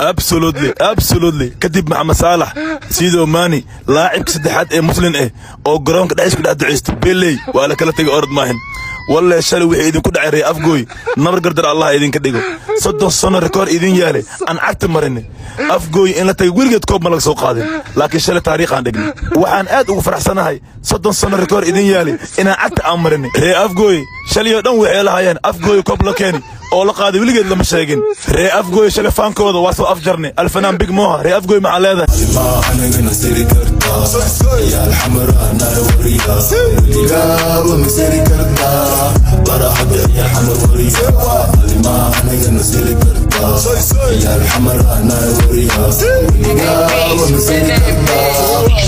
absolutely كدب مع مصالح سيدو ماني لاعب سدحات مسلم او جرونك دايس كدح دعيست بيلي ولا كلا تيجي ارض ماهن والله شالو وحي idin ku dhacay ree afgooy nabar gardar Allah idin ka dhigo 30 sano record idin yaale aan cagta marin afgooy in la tagay wiligeed koob ma laga soo qaadin laakiin shalay taariikh aan dhignay waxaan aad ugu faraxsanahay 30 sano record idin yaale inaan cagta aan marin ree afgooy shalay dhan waxay lahaayeen afgooy koob la keeni oo la qaaday wiligeed lama sheegin ree afgooy shalay faankooda waa soo afjarnay alfanaan big moha ree afgooy ma leedahay ma anaga nasiri karta ya alhamra nar wariya wiligaa ma siri karta براحة يا الحمر وريها ما anaga nasiri karta ya alhamra nar wariya wiligaa ma siri karta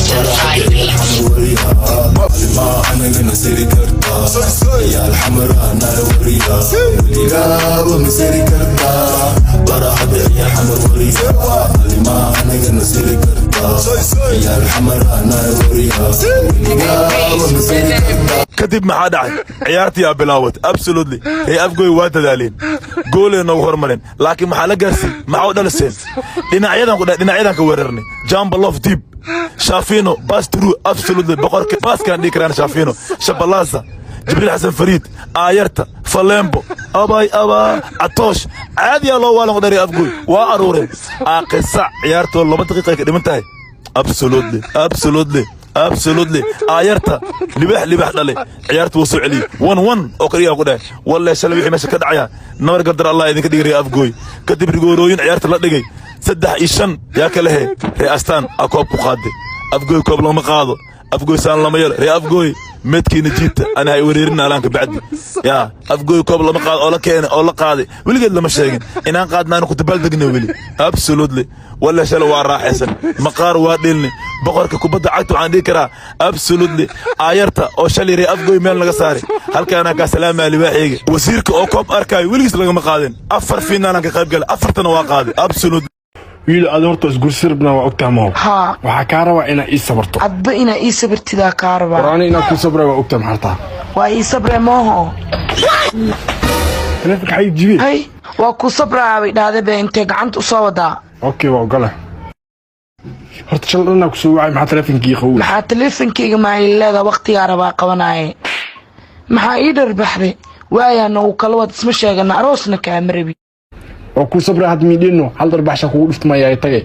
براحة يا الحمر وريها ما anaga nasiri karta ya alhamra nar wariya wiligaa ma siri karta براحة يا الحمر وريها ما anaga nasiri karta ya alhamra nar wariya wiligaa ma siri karta كدب مع داعي عيارتي يا بلاوت ابسولوتلي هي افغوي وادالين جولنا وهرملين لكن ما حلا غارسي ما عود دلسين ديناعيدان كويررني جامب لوف ديب شافينو باس ترو ابسولوتلي بقرك باس كان ديكران شافينو شبلازا جبريل حسن فريد ايرتا فلامبو ابا عطوش عادي الله ولا قدري افغوي وارورين اقصى عيارته 2 دقيقه كدمنتahay absolutely ايرتا لباح دلي عيارته وسو علي 1-1 او كريا قداه والله شلبي وخي ماشي كدعيا نمر قدر الله idin ka dhigay afgooy kadib rigoorooyin ciyaarta la dhigay 3-5 yaa kale ree astaan akoob ku qaaday afgooy koob lama qaado afgooy saan lama yeel ree afgooy medkiina jiita ana ay wareerin alaanka bacdi ya afgooy koob lama qaado oo la keenay oo la qaaday wiligeed lama sheegin inaan qaadnaan ku tabaldegnay wili absolutely ولا شلو راحسن مقار وادلني بقرك كبدا عقد waxaan dhigi karaa absolutely ayarta oo shalay ree afgooy meel laga saaray halkaana ka salaama libaaxiga wasiirka oo koob arkay wiligiis laga ma qaadin afar finaal ka qayb gal afartana waa qaaday absolutely wiil aad horta isguursirna waa ogtaamo waxa ka rabaa ina ii sabarto adba ina ii sabartida ka rabaa waraani ina ku sabray waa ogtaam harta waa ii sabray mooho telefonka hay jibi hay waa ku sabraa way dhaadaba intee gacanta u soo wadaa اوكي وقله horta shal dhanna ku soo wacay maxaa telefonkii qaw maxaa telefonkeyga ma leedahay waqtiga rabaa qabanaaye maxaa ii darbaxday waayana uu kala wad isma sheegana aroosna ka amrabi oo ku sabra had miidino hal darbaxsha kugu dhiftmaya ay tagay